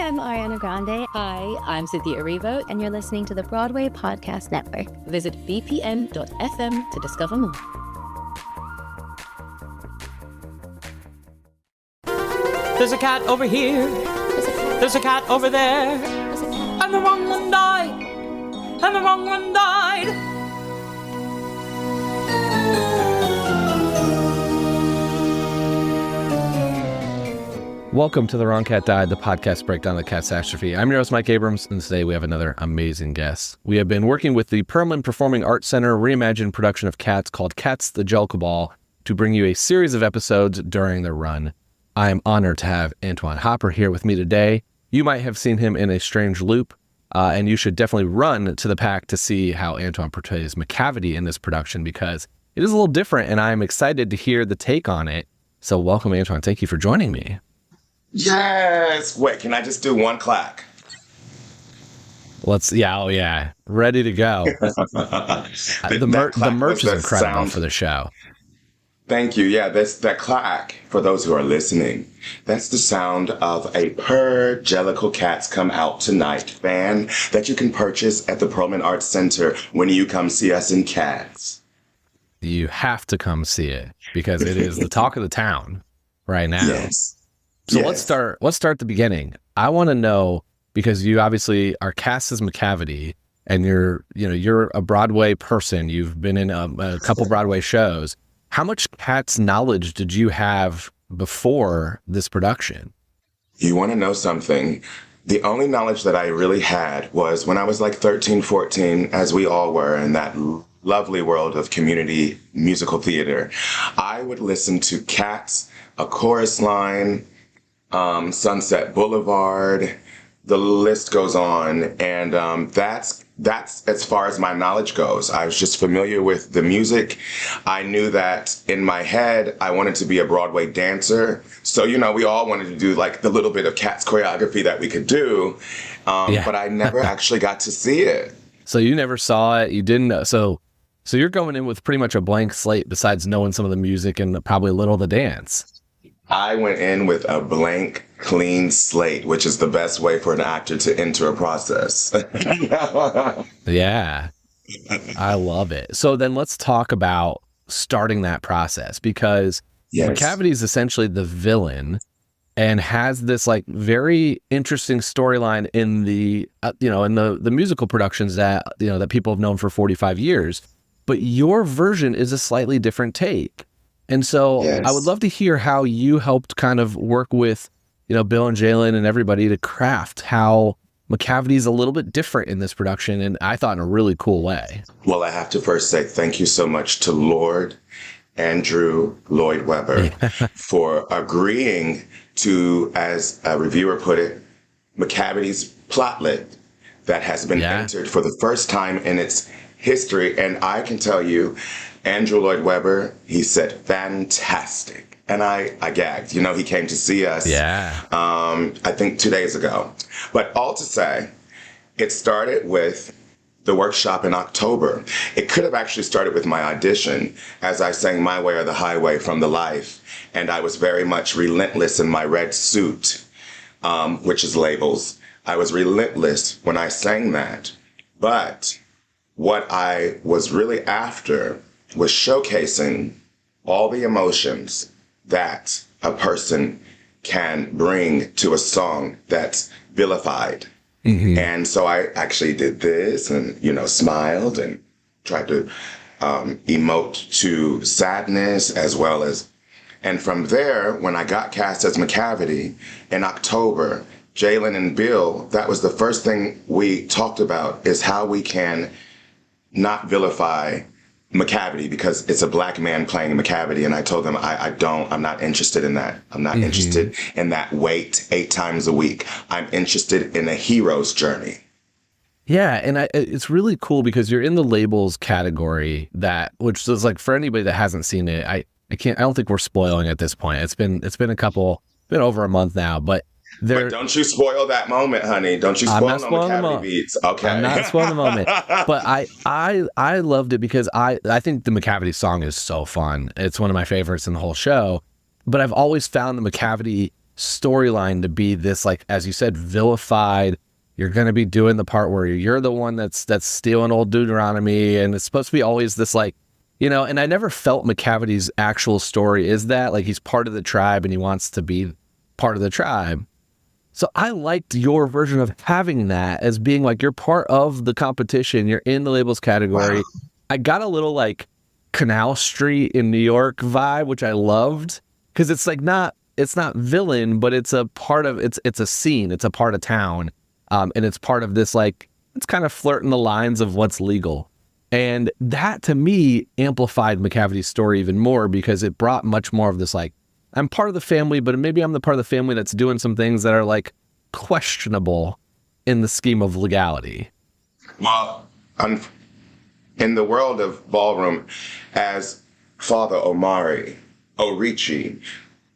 I'm Ariana Grande. Hi, I'm Cynthia Erivo. And you're listening to the Broadway Podcast Network. Visit bpn.fm to discover more. There's a cat over here. There's a cat over there. And the wrong one died. And the wrong one died. Welcome to The Wrong Cat Died, the podcast breakdown of the catastrophe. I'm your host, Mike Abrams, and today we have another amazing guest. We have been working with the Perelman Performing Arts Center reimagined production of Cats called Cats, the Jellicle Ball to bring you a series of episodes during their run. I am honored to have Antwayn Hopper here with me today. You might have seen him in A Strange Loop, and you should definitely run to the PAC to see how Antwayn portrays Macavity in this production because it is a little different, and I'm excited to hear the take on it. So welcome, Antwayn. Thank you for joining me. Yes. Wait, can I just do one clack? Yeah. Ready to go. The merch is incredible for the show. Thank you. Yeah, that clack, for those who are listening, that's the sound of a Per Jellicle Cats Come Out Tonight fan that you can purchase at the Perelman Arts Center when you come see us in Cats. You have to come see it because it is the talk of the town right now. Yes. So let's start at the beginning. I want to know, because you obviously are cast as Macavity and you're a Broadway person. You've been in a couple Broadway shows. How much Cats knowledge did you have before this production? You want to know something? The only knowledge that I really had was when I was like 13, 14, as we all were in that lovely world of community musical theater. I would listen to Cats, A Chorus Line, Sunset Boulevard, the list goes on. And that's as far as my knowledge goes. I was just familiar with the music. I knew that in my head, I wanted to be a Broadway dancer. So, we all wanted to do like the little bit of Cats choreography that we could do. But I never actually got to see it. So you never saw it. You didn't know. So you're going in with pretty much a blank slate besides knowing some of the music and probably a little of the dance. I went in with a blank, clean slate, which is the best way for an actor to enter a process. Yeah, I love it. So then let's talk about starting that process because Macavity is essentially the villain and has this like very interesting storyline in the in the musical productions that that people have known for 45 years. But your version is a slightly different take. And so I would love to hear how you helped kind of work with, Bill and Jalen and everybody to craft how Macavity is a little bit different in this production. And I thought in a really cool way. Well, I have to first say thank you so much to Lord Andrew Lloyd Webber for agreeing to, as a reviewer put it, Macavity's plotlet that has been entered for the first time in its history. And I can tell you, Andrew Lloyd Webber, he said, fantastic. And I gagged. He came to see us, I think 2 days ago. But all to say, it started with the workshop in October. It could have actually started with my audition as I sang My Way or the Highway from the Life. And I was very much relentless in my red suit, which is labels. I was relentless when I sang that. But what I was really after was showcasing all the emotions that a person can bring to a song that's vilified. Mm-hmm. And so I actually did this and, smiled and tried to emote to sadness as well as, and from there, when I got cast as Macavity in October, Jalen and Bill, that was the first thing we talked about is how we can not vilify Macavity because it's a black man playing Macavity. And I told them, I'm not interested in that. I'm not interested in that weight 8 times a week. I'm interested in a hero's journey. Yeah. And it's really cool because you're in the labels category which is like for anybody that hasn't seen it, I don't think we're spoiling at this point. It's been over a month now, but don't you spoil that moment, honey. Don't you spoil no Macavity beats. Okay. I'm not spoiling the moment. But I loved it because I think the Macavity song is so fun. It's one of my favorites in the whole show. But I've always found the Macavity storyline to be this, like, as you said, vilified. You're going to be doing the part where you're the one that's stealing old Deuteronomy, and it's supposed to be always this, like, you know, and I never felt Macavity's actual story is that, like, he's part of the tribe and he wants to be part of the tribe. So I liked your version of having that as being like, you're part of the competition, you're in the labels category. Wow. I got a little like Canal Street in New York vibe, which I loved, because it's like it's not villain, but it's a part of, it's a scene, it's a part of town. And it's part of this, like, it's kind of flirting the lines of what's legal. And that, to me, amplified Macavity's story even more, because it brought much more of this, like, I'm part of the family, but maybe I'm the part of the family that's doing some things that are, like, questionable in the scheme of legality. Well, in the world of ballroom, as Father Omari Orichi,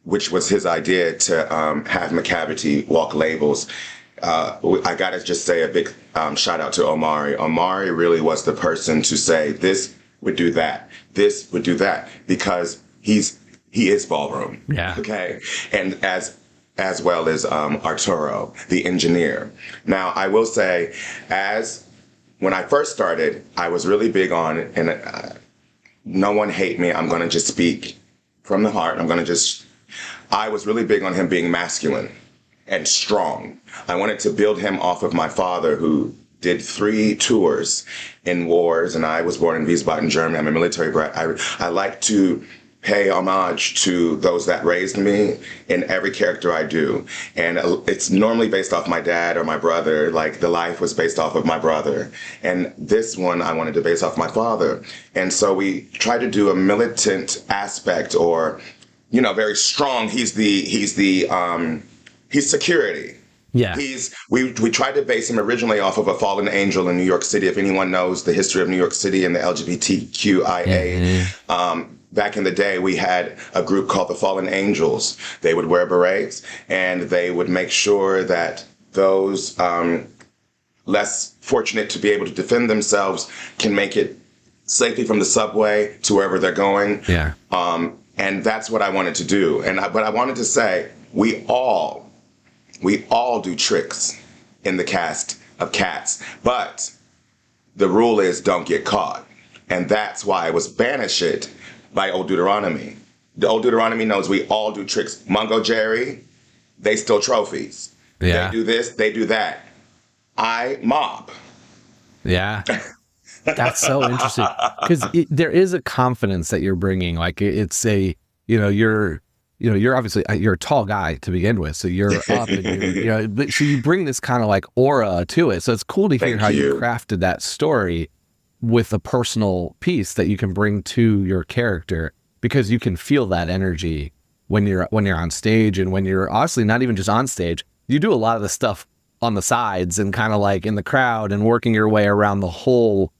which was his idea to have Macavity walk labels, I got to just say a big shout out to Omari. Omari really was the person to say, this would do that, this would do that, because he is ballroom. Yeah. Okay. And as well as Arturo, the engineer. Now, I will say, when I first started, I was really big on, and no one hate me, I'm going to just speak from the heart. I was really big on him being masculine and strong. I wanted to build him off of my father, who did 3 tours in wars, and I was born in Wiesbaden, Germany. I'm a military brat. I like to pay homage to those that raised me in every character I do. And it's normally based off my dad or my brother, like The Life was based off of my brother. And this one I wanted to base off my father. And so we tried to do a militant aspect, or, you know, very strong. He's security. Yeah. We tried to base him originally off of a fallen angel in New York City. If anyone knows the history of New York City and the LGBTQIA, back in the day, we had a group called the Fallen Angels. They would wear berets, and they would make sure that those less fortunate to be able to defend themselves can make it safely from the subway to wherever they're going. Yeah. And that's what I wanted to do. But I wanted to say, we all do tricks in the cast of Cats, but the rule is don't get caught. And that's why I was banished by Old Deuteronomy. The Old Deuteronomy knows we all do tricks. Mungo Jerry, they steal trophies. Yeah. They do this, they do that. I mob. Yeah. That's so interesting. Because there is a confidence that you're bringing. Like, it's a, you're obviously, you're a tall guy to begin with, so you're up and so you bring this kind of like aura to it. So it's cool to hear how you crafted that story with a personal piece that you can bring to your character, because you can feel that energy when you're on stage, and when you're honestly not even just on stage, you do a lot of the stuff on the sides and kind of like in the crowd and working your way around the whole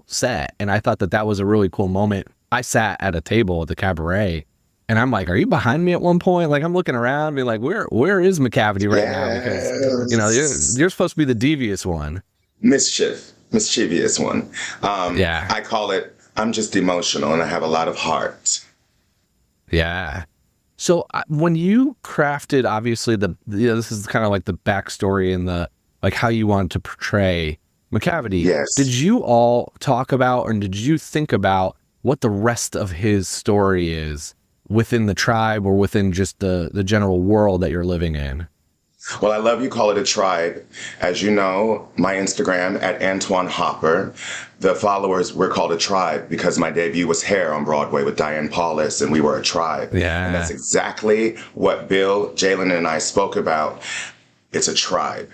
set. And I thought that was a really cool moment. I sat at a table at the cabaret, and I'm like, are you behind me at one point? Like, I'm looking around, being like, where is Macavity right now? Because, you're supposed to be the devious one. Mischievous one. I call it, I'm just emotional, and I have a lot of heart. Yeah. So when you crafted, obviously, this is kind of like the backstory and the, like, how you wanted to portray Macavity. Yes. Did you all talk about, or did you think about what the rest of his story is within the tribe, or within just the general world that you're living in? Well, I love you call it a tribe. As you know, my Instagram at Antwayn Hopper, the followers were called a tribe because my debut was Hair on Broadway with Diane Paulus, and we were a tribe. Yeah. And that's exactly what Bill, Jalen, and I spoke about. It's a tribe.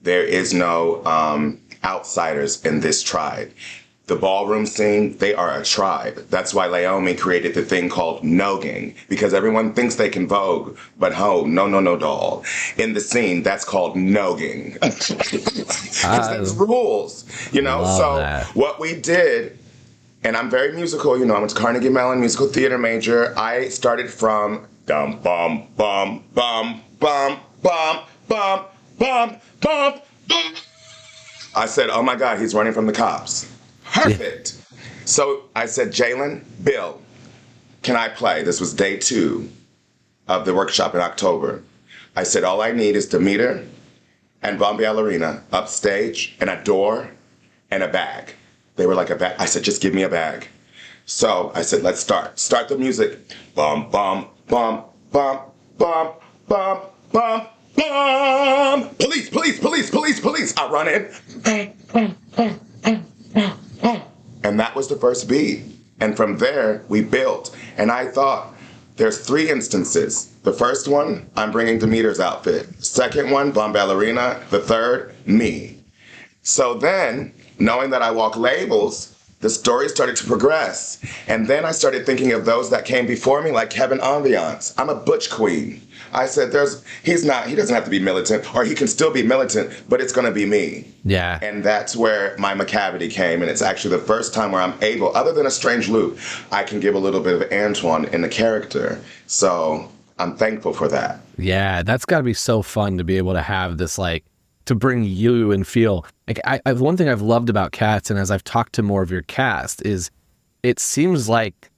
There is no outsiders in this tribe. The ballroom scene, they are a tribe. That's why Laomi created the thing called nogging, because everyone thinks they can vogue, but no, doll. In the scene, that's called nogging. Because there's rules, So that. What we did, and I'm very musical, I went to Carnegie Mellon musical theater major. I started from dum bum bum bum bum bum bum bum bum bum. I said, oh my God, he's running from the cops. Perfect. Yeah. So I said, Jalen, Bill, can I play? This was day 2 of the workshop in October. I said, all I need is Demeter and Bombi Ballerina upstage and a door and a bag. They were like a bag. I said, just give me a bag. So I said, let's start. Start the music. Bum, bum, bum, bum, bum, bum, bum, bum. Police, police, police, police, police. I run in. And that was the first beat. And from there, we built. And I thought, there's 3 instances. The first one, I'm bringing Demeter's outfit. Second one, Bomb Ballerina. The third, me. So then, knowing that I walk labels, the story started to progress. And then I started thinking of those that came before me, like Kevin Ambiance. I'm a butch queen. I said, he doesn't have to be militant, or he can still be militant, but it's going to be me. Yeah. And that's where my Macavity came. And it's actually the first time where I'm able, other than a strange loop, I can give a little bit of Antwayn in the character. So I'm thankful for that. Yeah, that's got to be so fun to be able to have this, like, to bring you and feel like one thing I've loved about Cats, and as I've talked to more of your cast, is it seems like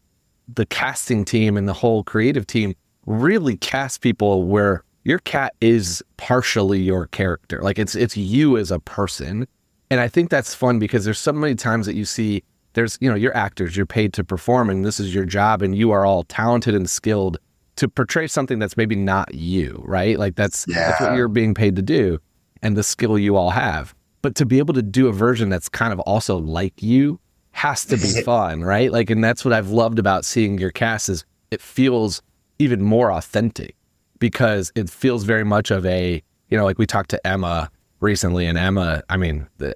the casting team and the whole creative team really cast people where your cat is partially your character. Like it's you as a person. And I think that's fun because there's so many times that you see there's, you're actors, you're paid to perform, and this is your job, and you are all talented and skilled to portray something that's maybe not you, right? Like that's what you're being paid to do and the skill you all have. But to be able to do a version that's kind of also like you has to be fun, right? Like, and that's what I've loved about seeing your cast is it feels even more authentic because it feels very much of a, like we talked to Emma recently, and Emma,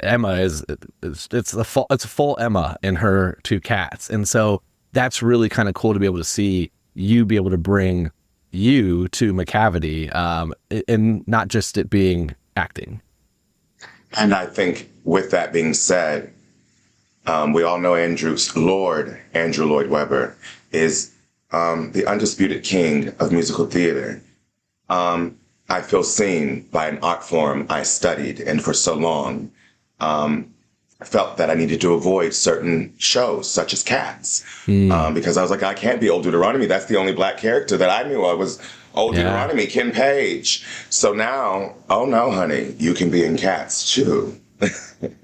Emma is a full Emma in her 2 cats. And so that's really kind of cool to be able to see you be able to bring you to Macavity, and not just it being acting. And I think with that being said, we all know Andrew Lloyd Webber is the undisputed king of musical theater. I feel seen by an art form I studied, and for so long, I felt that I needed to avoid certain shows, such as Cats, because I was like, I can't be Old Deuteronomy. That's the only Black character that I knew of was Old Deuteronomy, Ken Page. So now, oh no, honey, you can be in Cats too.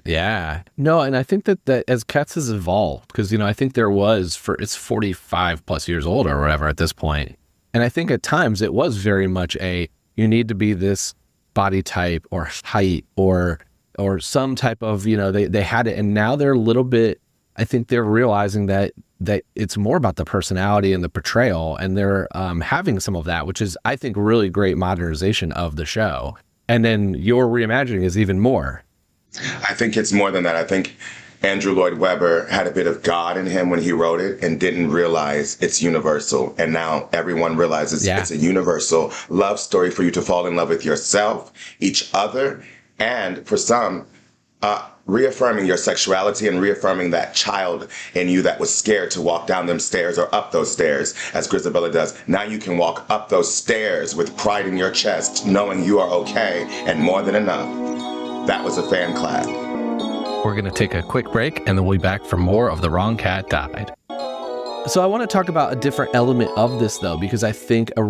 Yeah. No, and I think that as Cats has evolved, because, I think there was, it's 45 plus years old or whatever at this point. And I think at times it was very much you need to be this body type or height or some type of, they had it. And now they're a little bit, I think they're realizing that it's more about the personality and the portrayal. And they're having some of that, which is, I think, really great modernization of the show. And then your reimagining is even more. I think it's more than that. I think Andrew Lloyd Webber had a bit of God in him when he wrote it and didn't realize it's universal. And now everyone realizes it's a universal love story for you to fall in love with yourself, each other, and for some, reaffirming your sexuality and reaffirming that child in you that was scared to walk down them stairs or up those stairs, as Grisabella does. Now you can walk up those stairs with pride in your chest, knowing you are okay and more than enough. That was a fan clap. We're going to take a quick break, and then we'll be back for more of The Wrong Cat Died. So I want to talk about a different element of this, though, because I think a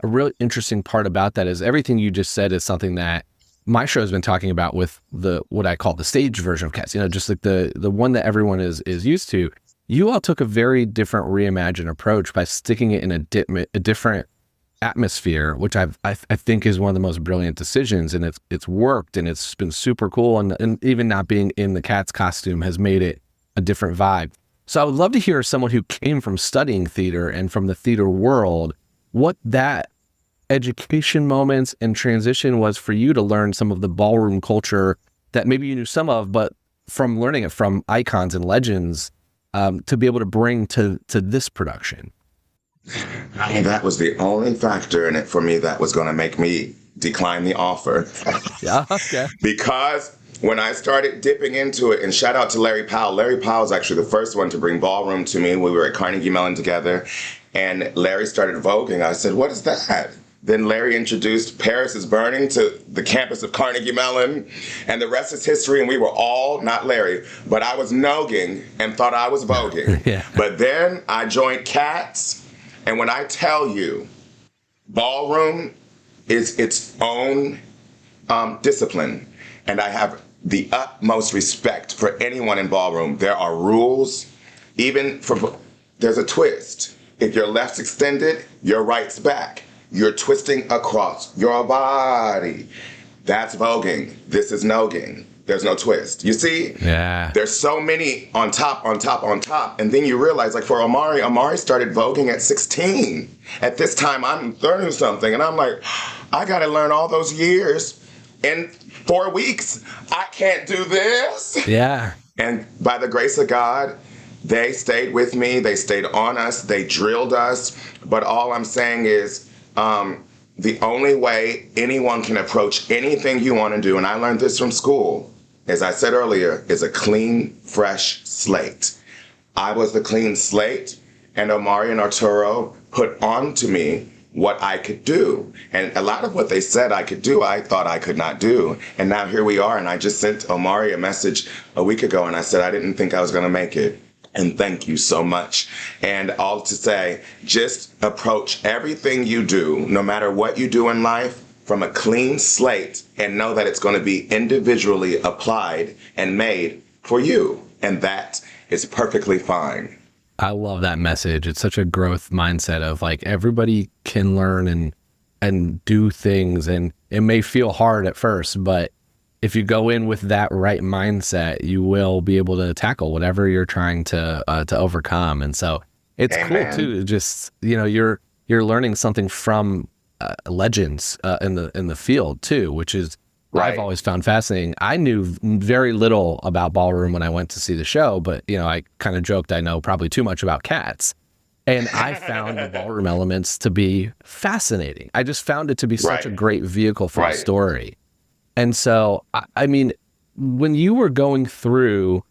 really interesting part about that is everything you just said is something that my show has been talking about with what I call the stage version of Cats, just like the one that everyone is used to. You all took a very different reimagined approach by sticking it in a different atmosphere, which I think is one of the most brilliant decisions, and it's worked, and it's been super cool, and even not being in the Cats costume has made it a different vibe. So I would love to hear someone who came from studying theater and from the theater world, what that education moments and transition was for you to learn some of the ballroom culture that maybe you knew some of, but from learning it from icons and legends, to be able to bring to this production. That was the only factor in it for me that was going to make me decline the offer. Yeah, okay. Because when I started dipping into it, and shout out to Larry Powell. Larry Powell was actually the first one to bring ballroom to me. We were at Carnegie Mellon together, and Larry started voguing. I said, what is that? Then Larry introduced Paris is Burning to the campus of Carnegie Mellon, and the rest is history, and we were all, not Larry, but I was nogging and thought I was voguing. Yeah. But then I joined Cats, and when I tell you, ballroom is its own discipline. And I have the utmost respect for anyone in ballroom. There are rules, even for, there's a twist. If your left's extended, your right's back. You're twisting across your body. That's voguing. This is nogging. There's no twist. You see? Yeah. There's so many on top, on top, on top. And then you realize, like for Amari started voguing at 16. At this time, I'm learning something. And I'm like, I got to learn all those years in 4 weeks. I can't do this. Yeah. And by the grace of God, they stayed with me. They stayed on us. They drilled us. But all I'm saying is, the only way anyone can approach anything you want to do, and I learned this from school, as I said earlier, is a clean, fresh slate. I was the clean slate, and Omari and Arturo put onto me what I could do. And a lot of what they said I could do, I thought I could not do. And now here we are, and I just sent Omari a message a week ago, and I said I didn't think I was going to make it. And thank you so much. And all to say, just approach everything you do, no matter what you do in life, from a clean slate, and know that it's going to be individually applied and made for you. And that is perfectly fine. I love that message. It's such a growth mindset of like everybody can learn and do things, and it may feel hard at first, but if you go in with that right mindset, you will be able to tackle whatever you're trying to overcome. And so it's Amen. cool too. Just, you know, you're learning something from legends in the field too, which is what I've always found fascinating. I knew very little about ballroom when I went to see the show, but you know, I kind of joked I know probably too much about cats. And I found the ballroom elements to be fascinating. I just found it to be such a great vehicle for a story. And so, I mean, when you were going through,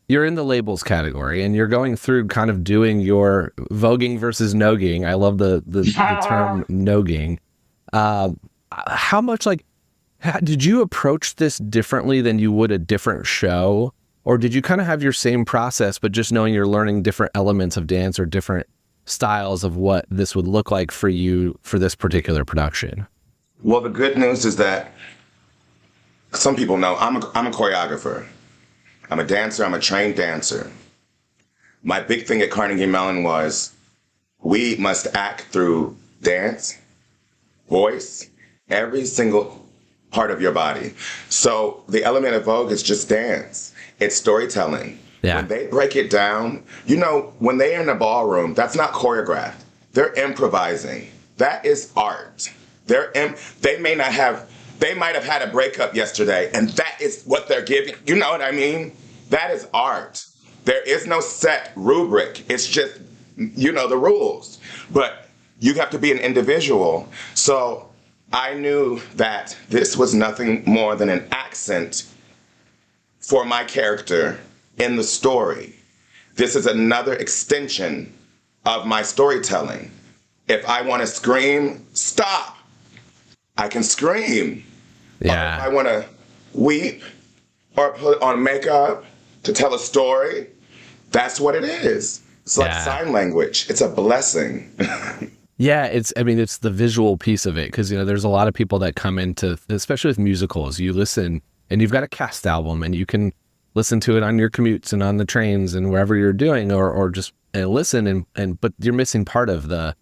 you're in the labels category and you're going through kind of doing your voguing versus nogging. I love the term nogging. How much did you approach this differently than you would a different show? Or did you kind of have your same process, but just knowing you're learning different elements of dance or different styles of what this would look like for you for this particular production? Well, the good news is that some people know I'm a choreographer. I'm a dancer. I'm a trained dancer. My big thing at Carnegie Mellon was we must act through dance, voice, every single part of your body. So the element of Vogue is just dance. It's storytelling. Yeah. When they break it down, you know, when they're in the ballroom, that's not choreographed. They're improvising. That is art. They might have had a breakup yesterday, and that is what they're giving. You know what I mean? That is art. There is no set rubric. It's just, you know, the rules. But you have to be an individual. So I knew that this was nothing more than an accent for my character in the story. This is another extension of my storytelling. If I want to scream, stop. I can scream. Yeah. Or if I want to weep or put on makeup to tell a story, that's what it is. It's like sign language. It's a blessing. Yeah, it's the visual piece of it, because, you know, there's a lot of people that come into, especially with musicals, you listen and you've got a cast album and you can listen to it on your commutes and on the trains and wherever you're doing, or just listen but you're missing part of the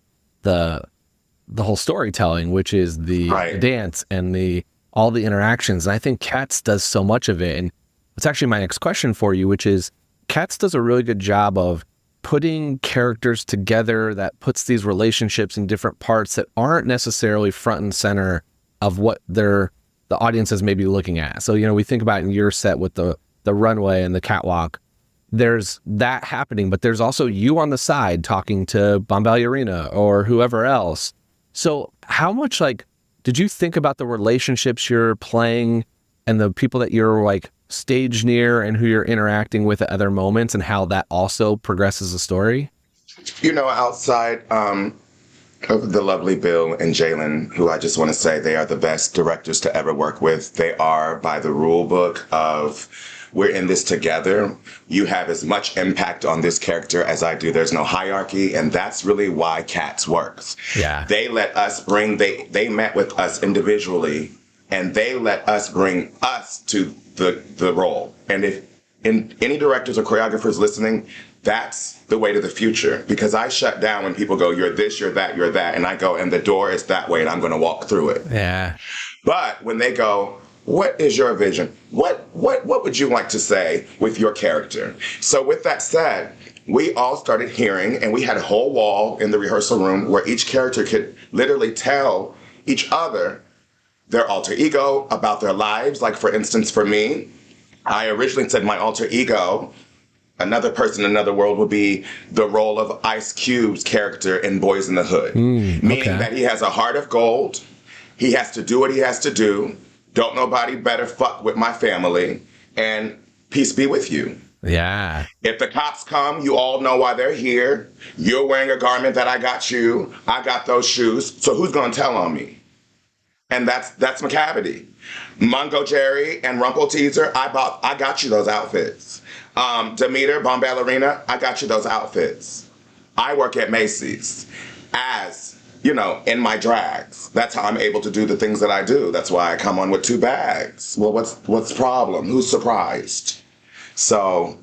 whole storytelling, which is the dance and all the interactions. And I think Cats does so much of it. And it's actually my next question for you, which is Cats does a really good job of putting characters together that puts these relationships in different parts that aren't necessarily front and center of what the audience is maybe looking at. So, you know, we think about in your set with the runway and the catwalk, there's that happening, but there's also you on the side talking to Bombalurina or whoever else. So how much did you think about the relationships you're playing and the people that you're stage near and who you're interacting with at other moments, and how that also progresses the story? You know, outside, of the lovely Bill and Jalen, who I just want to say they are the best directors to ever work with. They are by the rule book of we're in this together. You have as much impact on this character as I do. There's no hierarchy, and that's really why Cats works. Yeah. They let us they met with us individually, and they let us bring us to the role. And if any directors or choreographers listening, that's the way to the future. Because I shut down when people go, you're this, you're that, you're that. And I go, and the door is that way, and I'm going to walk through it. Yeah. But when they go, what is your vision? What would you like to say with your character? So with that said, we all started hearing, and we had a whole wall in the rehearsal room where each character could literally tell each other their alter ego about their lives. Like, for instance, for me, I originally said my alter ego, another person in another world, would be the role of Ice Cube's character in Boys in the Hood. Meaning that he has a heart of gold. He has to do what he has to do. Don't nobody better fuck with my family. And peace be with you. Yeah. If the cops come, you all know why they're here. You're wearing a garment that I got you. I got those shoes. So who's going to tell on me? And that's Macavity. Mungo Jerry and Rumple Teaser, I got you those outfits. Demeter, Bomb Ballerina, I got you those outfits. I work at Macy's as, in my drags. That's how I'm able to do the things that I do. That's why I come on with 2 bags. Well, what's the problem? Who's surprised? So,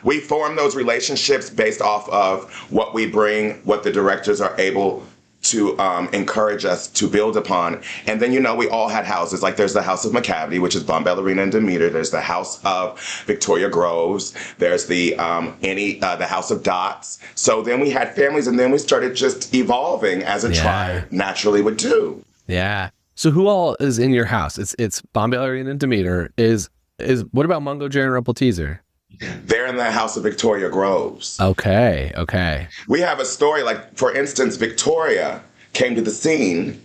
we form those relationships based off of what we bring, what the directors are able to encourage us to build upon. And then, we all had houses. Like, there's the House of Macavity, which is Bomb Ballerina and Demeter. There's the House of Victoria Groves. There's the House of Dots. So then we had families, and then we started just evolving as a tribe naturally would do. Yeah. So who all is in your house? It's Bomb Ballerina and Demeter. What about Mungo Jerry and Rumple Teaser? They're in the House of Victoria Groves. Okay. We have a story, like, for instance, Victoria came to the scene,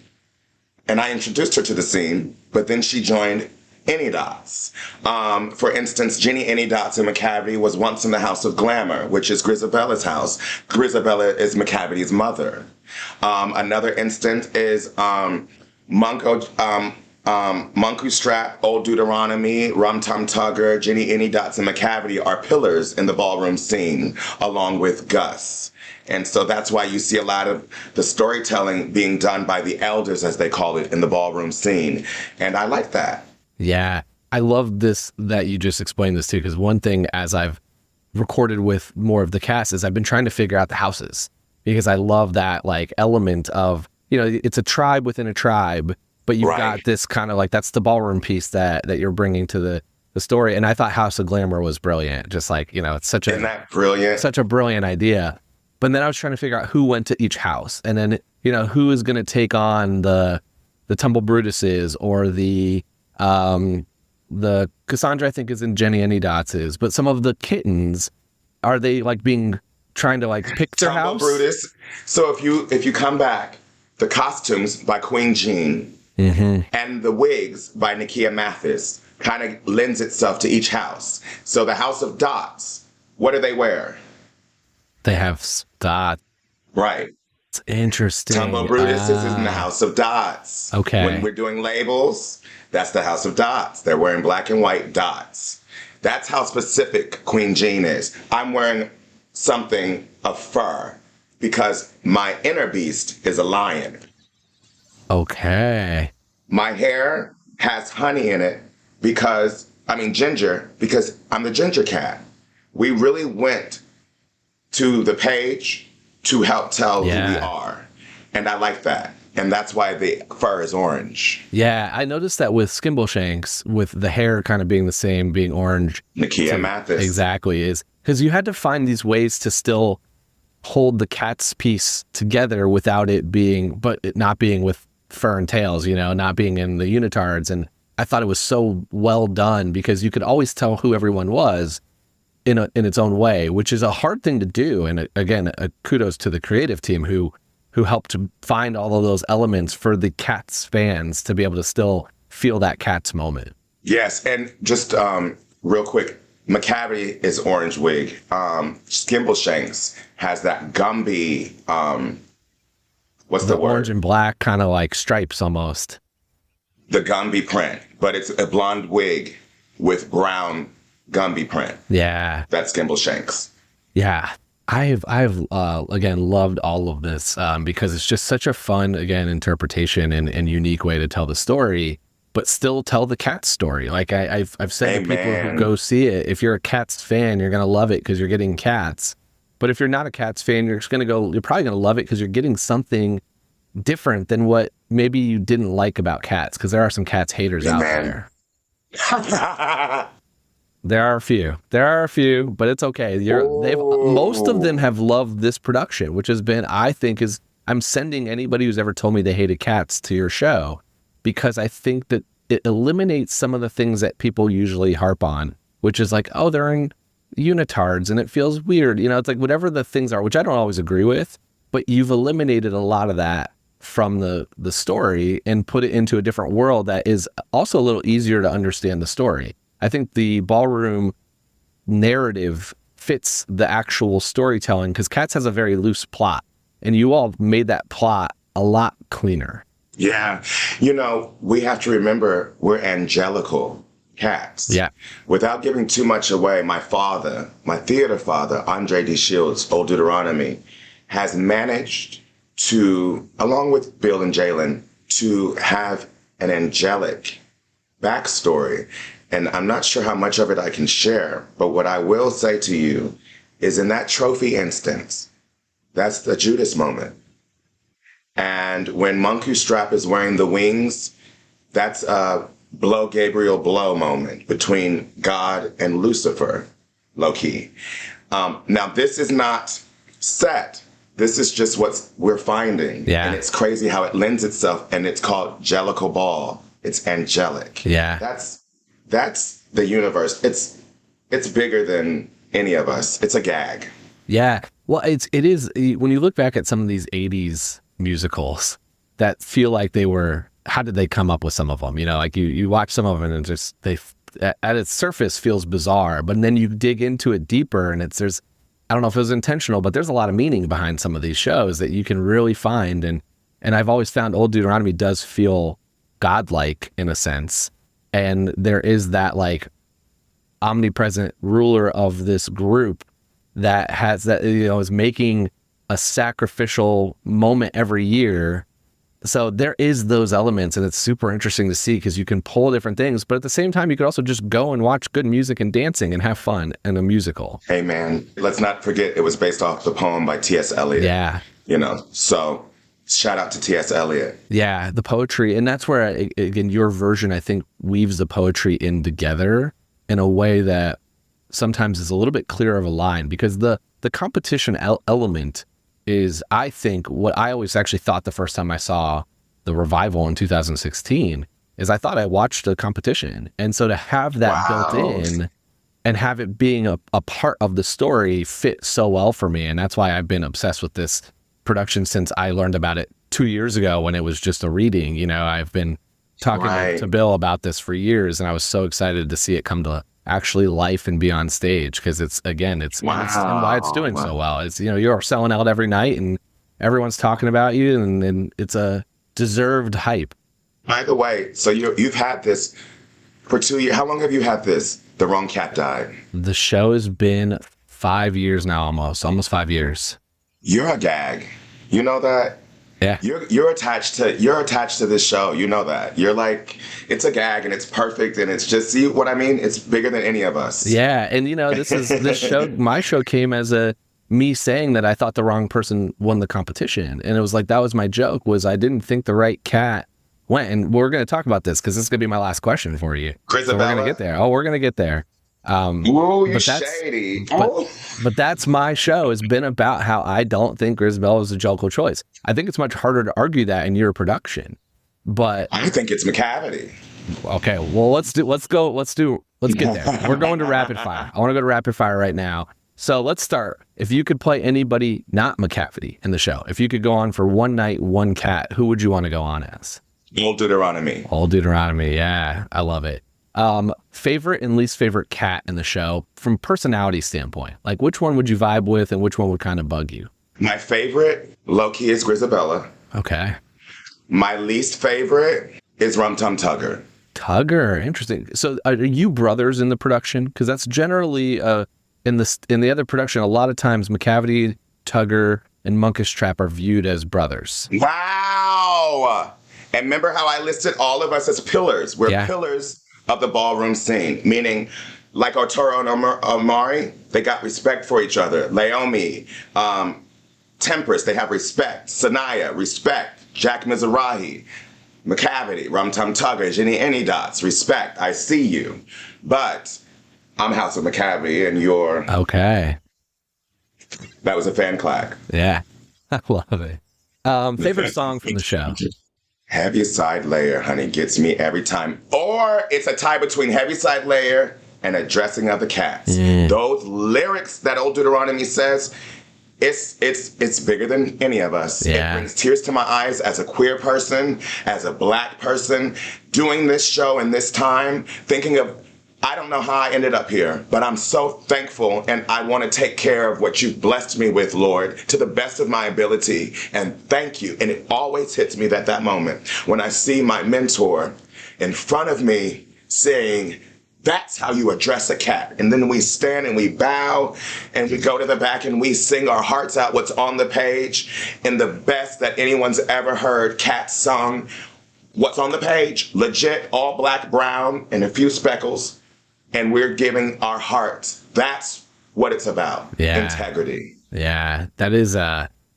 and I introduced her to the scene, but then she joined Any Dots. For instance, Jenny Any Dots in Macavity was once in the House of Glamour, which is Grisabella's house. Grisabella is Macavity's mother. Another instance is Mungo Strap, Old Deuteronomy, Rum Tum Tugger, Jenny Any Dots, and Macavity are pillars in the ballroom scene, along with Gus. And so that's why you see a lot of the storytelling being done by the elders, as they call it, in the ballroom scene. And I like that. Yeah. I love this, that you just explained this too, because one thing, as I've recorded with more of the cast, is I've been trying to figure out the houses, because I love that, like, element of, it's a tribe within a tribe. But you've got this kind of, like, that's the ballroom piece that you're bringing to the story. And I thought House of Glamour was brilliant. Just like, it's such Isn't that brilliant? Such a brilliant idea. But then I was trying to figure out who went to each house, and then, who is going to take on the Tumble Brutuses, or the Cassandra, I think, is in Jenny Any Dots's. But some of the kittens, are they, like, trying to, like, pick their Tumble house? Brutus. So if you come back, the costumes by Queen Jean, and the wigs by Nakia Mathis kind of lends itself to each house. So the House of Dots, what do they wear? They have dots. Right. It's interesting. Tumble Brutus is in the House of Dots. Okay. When we're doing labels, that's the House of Dots. They're wearing black and white dots. That's how specific Queen Jean is. I'm wearing something of fur because my inner beast is a lion. Okay. My hair has honey in it ginger, because I'm the ginger cat. We really went to the page to help tell who we are. And I like that. And that's why the fur is orange. Yeah, I noticed that with Skimbleshanks, with the hair kind of being the same, being orange. Nakia Mathis. Exactly, is because you had to find these ways to still hold the cat's piece together without it not being with fur and tails, not being in the unitards. And I thought it was so well done, because you could always tell who everyone was in its own way, which is a hard thing to do. And again, kudos to the creative team who helped to find all of those elements for the Cats fans to be able to still feel that Cats moment. Yes, and just real quick, Macavity is orange wig. Skimbleshanks has that Gumby What's the word? Orange and black, kind of like stripes almost. The Gumby print, but it's a blonde wig with brown Gumby print. Yeah. That's Gimbal Shanks. Yeah. I've again, loved all of this because it's just such a fun, again, interpretation and unique way to tell the story, but still tell the Cats story. Like I've said to people who go see it, if you're a Cats fan, you're going to love it because you're getting Cats. But if you're not a Cats fan, you're probably going to love it because you're getting something different than what maybe you didn't like about Cats, because there are some Cats haters out there. There are a few, but it's okay. Most of them have loved this production, which has been, I think, I'm sending anybody who's ever told me they hated Cats to your show, because I think that it eliminates some of the things that people usually harp on, which is like, oh, they're in unitards and it feels weird. It's like whatever the things are, which I don't always agree with, but you've eliminated a lot of that from the story and put it into a different world that is also a little easier to understand the story. I think the ballroom narrative fits the actual storytelling because Cats has a very loose plot, and you all made that plot a lot cleaner. Yeah. We have to remember we're angelical cats. Yeah. Without giving too much away, my theater father, Andre D. Shields, Old Deuteronomy, has managed to, along with Bill and Jalen, to have an angelic backstory. And I'm not sure how much of it I can share, but what I will say to you is in that trophy instance, that's the Judas moment. And when Monku Strap is wearing the wings, that's a blow Gabriel blow moment between God and Lucifer, low-key. Now, this is not set. This is just what we're finding. Yeah. And it's crazy how it lends itself, and it's called Jellicle Ball. It's angelic. Yeah. That's the universe. It's bigger than any of us. It's a gag. Yeah. Well, it is when you look back at some of these 80s musicals that feel like how did they come up with some of them? Like you watch some of them and just at its surface feels bizarre, but then you dig into it deeper and I don't know if it was intentional, but there's a lot of meaning behind some of these shows that you can really find. And I've always found Old Deuteronomy does feel godlike in a sense. And there is that like omnipresent ruler of this group that is making a sacrificial moment every year. So there is those elements, and it's super interesting to see because you can pull different things, but at the same time, you could also just go and watch good music and dancing and have fun in a musical. Hey man, let's not forget it was based off the poem by T.S. Eliot. Yeah. So shout out to T.S. Eliot. Yeah, the poetry. And that's where, again, your version, I think, weaves the poetry in together in a way that sometimes is a little bit clearer of a line, because the competition element is, I think, what I always actually thought the first time I saw the revival in 2016 is I thought I watched a competition. And so to have that built in and have it being a part of the story fit so well for me. And that's why I've been obsessed with this production since I learned about it 2 years ago when it was just a reading. I've been talking to Bill about this for years, and I was so excited to see it come to actually life and be on stage, because it's and why it's doing so well. It's, you're selling out every night and everyone's talking about you, and it's a deserved hype. By the way, so you've had this for 2 years. How long have you had this? The Wrong Cat Died. The show has been 5 years now, almost 5 years. You're a gag. You know that? Yeah. You're attached to this show. You know that. You're like, it's a gag and it's perfect and it's just, see what I mean? It's bigger than any of us. Yeah. And this show, my show came as me saying that I thought the wrong person won the competition. And it was like, that was my joke, was I didn't think the right cat went. And we're going to talk about this because this is going to be my last question for you. Grisabella? So we're going to get there. We're going to get there. Whoa, you're shady. But that's my show. It's been about how I don't think Grisabella is a Jellicle choice. I think it's much harder to argue that in your production. But I think it's Macavity. Okay, well let's get there. We're going to rapid fire. I want to go to rapid fire right now. So let's start. If you could play anybody not Macavity in the show, if you could go on for one night, one cat, who would you want to go on as? Old Deuteronomy. Old Deuteronomy, yeah. I love it. Favorite and least favorite cat in the show from personality standpoint? Like, which one would you vibe with and which one would kind of bug you? My favorite, low-key, is Grisabella. Okay. My least favorite is Rum Tum Tugger. Tugger, interesting. So are you brothers in the production? Because that's generally in the other production, a lot of times Macavity, Tugger, and Monkish Trap are viewed as brothers. Wow! And remember how I listed all of us as pillars? We're pillars of the ballroom scene, meaning like Arturo and Omari, they got respect for each other. Laomi, Tempest, they have respect. Sanaya, respect. Jack Mizrahi, Macavity, Rum Tum Tugger, Jenny Any Dots, respect. I see you. But I'm House of Macavity and you're... Okay. That was a fan clack. Yeah. I love it. Favorite song from the show? Heaviside Layer, honey, gets me every time. Or it's a tie between Heaviside Layer and A Dressing of the Cats. Those lyrics that old Deuteronomy says, it's bigger than any of us. Yeah. It brings tears to my eyes as a queer person, as a black person, doing this show in this time, thinking of, I don't know how I ended up here, but I'm so thankful, and I want to take care of what you've blessed me with, Lord, to the best of my ability, and thank you. And it always hits me that moment when I see my mentor in front of me saying, that's how you address a cat. And then we stand and we bow and we go to the back and we sing our hearts out what's on the page in the best that anyone's ever heard cat sung. What's on the page? Legit, all black, brown, and a few speckles. And we're giving our hearts. That's what it's about. Yeah. Integrity. Yeah. That is,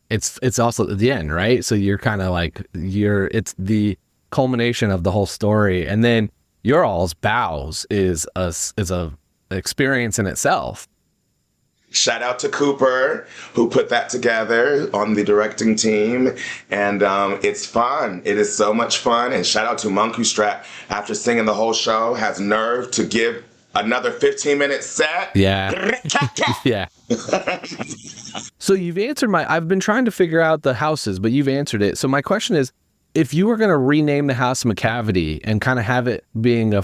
it's also at the end, right? So you're kind of like, it's the culmination of the whole story. And then your all's bows is a experience in itself. Shout out to Cooper, who put that together on the directing team. And it's fun. It is so much fun. And shout out to Monkish Trap, after singing the whole show, has nerve to give another 15-minute set. Yeah. Yeah. So you've answered I've been trying to figure out the houses, but you've answered it. So my question is, if you were going to rename the House of Macavity and kind of have it being a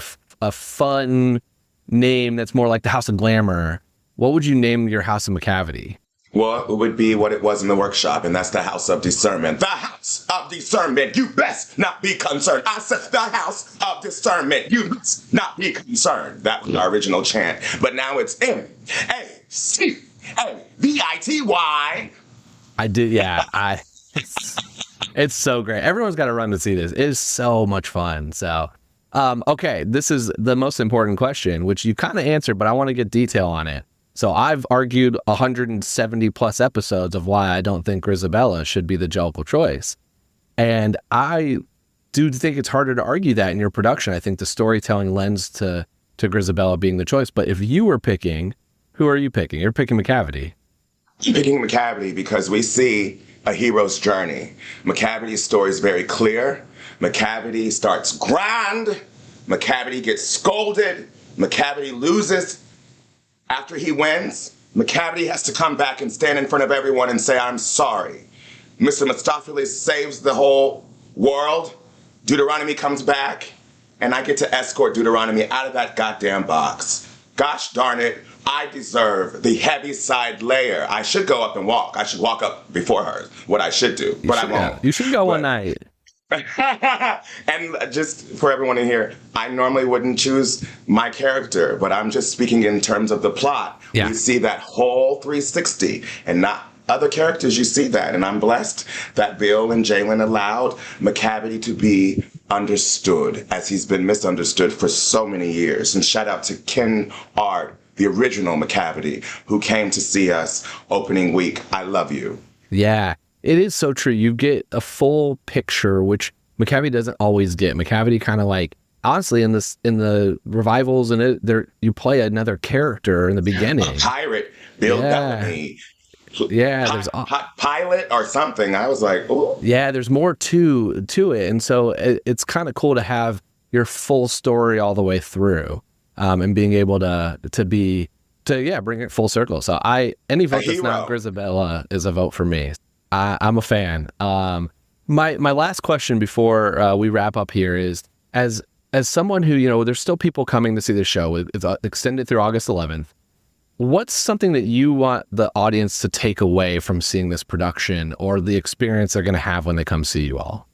fun name that's more like the House of Glamour, what would you name your House of Macavity? Well, it would be what it was in the workshop, and that's the House of Discernment. The House of Discernment, you best not be concerned. I said the House of Discernment, you must not be concerned. That was our original chant. But now it's MACAVITY. I did, yeah. It's so great. Everyone's got to run to see this. It is so much fun. So, okay, this is the most important question, which you kind of answered, but I want to get detail on it. So I've argued 170 plus episodes of why I don't think Grizabella should be the Jellicle choice. And I do think it's harder to argue that in your production. I think the storytelling lends to Grizabella being the choice. But if you were picking, who are you picking? You're picking Macavity. I'm picking Macavity because we see a hero's journey. Macavity's story is very clear. Macavity starts grand. Macavity gets scolded. Macavity loses. After he wins, Macavity has to come back and stand in front of everyone and say, I'm sorry. Mr. Mistopheles saves the whole world. Deuteronomy comes back, and I get to escort Deuteronomy out of that goddamn box. Gosh darn it, I deserve the Heaviside Layer. I should go up and walk. I should walk up before her, what I should do, but I won't. You should go one night. And just for everyone in here, I normally wouldn't choose my character, but I'm just speaking in terms of the plot. Yeah. We see that whole 360 and not other characters. You see that, and I'm blessed that Bill and Jalen allowed Macavity to be understood as he's been misunderstood for so many years. And shout out to Ken Art, the original Macavity, who came to see us opening week. I love you. Yeah. It is so true. You get a full picture, which Macavity doesn't always get. Macavity kind of like, honestly, in the revivals and you play another character in the beginning. A pirate, Bill Bellamy. Yeah, there's pilot or something. I was like, ooh. Yeah, there's more to it, and so it's kind of cool to have your full story all the way through, and being able to bring it full circle. So any vote that's not Grizabella is a vote for me. I'm a fan. My last question before we wrap up here is, as someone who, there's still people coming to see the show. It's extended through August 11th. what's something that you want the audience to take away from seeing this production or the experience they're going to have when they come see you all?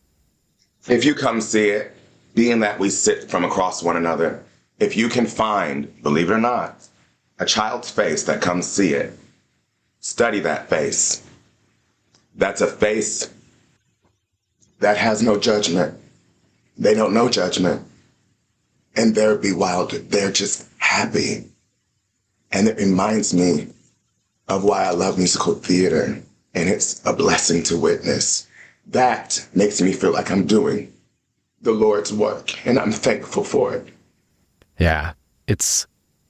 If you come see it, being that we sit from across one another, if you can find, believe it or not, a child's face that comes see it, study that face. That's a face that has no judgment. They don't know judgment. And they're bewildered. They're just happy. And it reminds me of why I love musical theater. And it's a blessing to witness. That makes me feel like I'm doing the Lord's work. And I'm thankful for it. Yeah, it's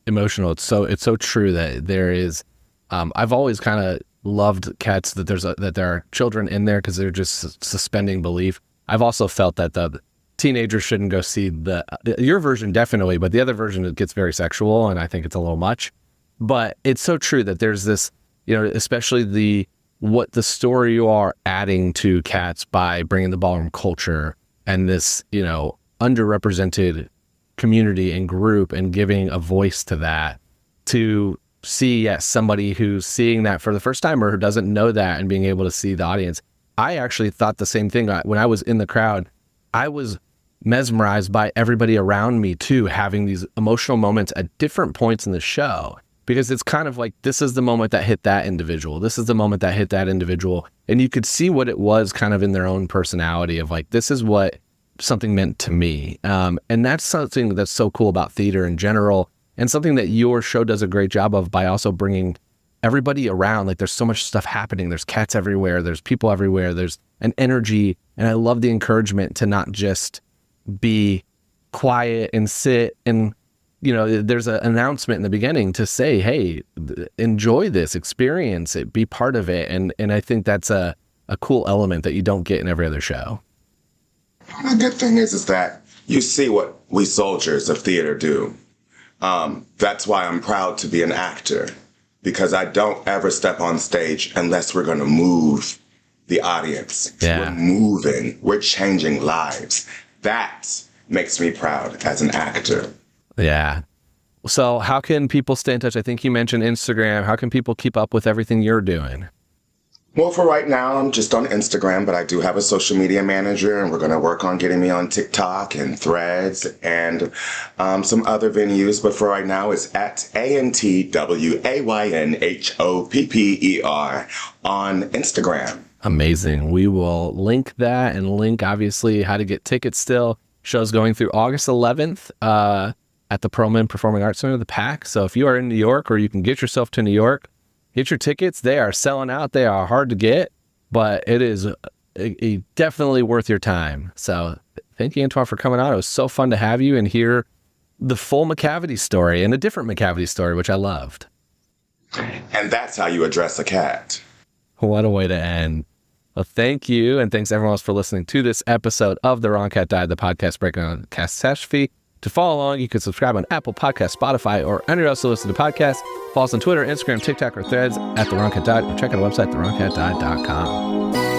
emotional. It's so true that there is, I've always kind of loved Cats, that there are children in there because they're just suspending belief. I've also felt that the teenagers shouldn't go see your version, definitely, but the other version, it gets very sexual, and I think it's a little much. But it's so true that there's this, especially what the story you are adding to Cats by bringing the ballroom culture and this, underrepresented community and group and giving a voice to that, to see, yes, somebody who's seeing that for the first time or who doesn't know that and being able to see the audience. I actually thought the same thing when I was in the crowd. I was mesmerized by everybody around me too, having these emotional moments at different points in the show, because it's kind of like, this is the moment that hit that individual. This is the moment that hit that individual. And you could see what it was kind of in their own personality of like, this is what something meant to me. And that's something that's so cool about theater in general, and something that your show does a great job of by also bringing everybody around. Like, there's so much stuff happening. There's cats everywhere. There's people everywhere. There's an energy. And I love the encouragement to not just be quiet and sit and, there's an announcement in the beginning to say, hey, enjoy this, experience it, be part of it. And I think that's a cool element that you don't get in every other show. The good thing is that you see what we soldiers of theater do. That's why I'm proud to be an actor, because I don't ever step on stage unless we're going to move the audience. Yeah. We're moving. We're changing lives. That makes me proud as an actor. Yeah. So how can people stay in touch? I think you mentioned Instagram. How can people keep up with everything you're doing? Well, for right now, I'm just on Instagram, but I do have a social media manager, and we're going to work on getting me on TikTok and Threads and some other venues. But for right now, it's at ANTWAYNHOPPER on Instagram. Amazing. We will link that and link, obviously, how to get tickets still. Show's going through August 11th at the Perelman Performing Arts Center, the PAC. So if you are in New York, or you can get yourself to New York, get your tickets. They are selling out. They are hard to get, but it is definitely worth your time. So thank you, Antwayn, for coming on. It was so fun to have you and hear the full Macavity story and a different Macavity story, which I loved. And that's how you address a cat. What a way to end. Well, thank you. And thanks everyone else for listening to this episode of The Wrong Cat Died, the podcast breaking down catastrophe. To follow along, you can subscribe on Apple Podcasts, Spotify, or anywhere else to listen to podcasts. Follow us on Twitter, Instagram, TikTok, or Threads at The Wrong Cat Died, or check out our website, thewrongcatdied.com.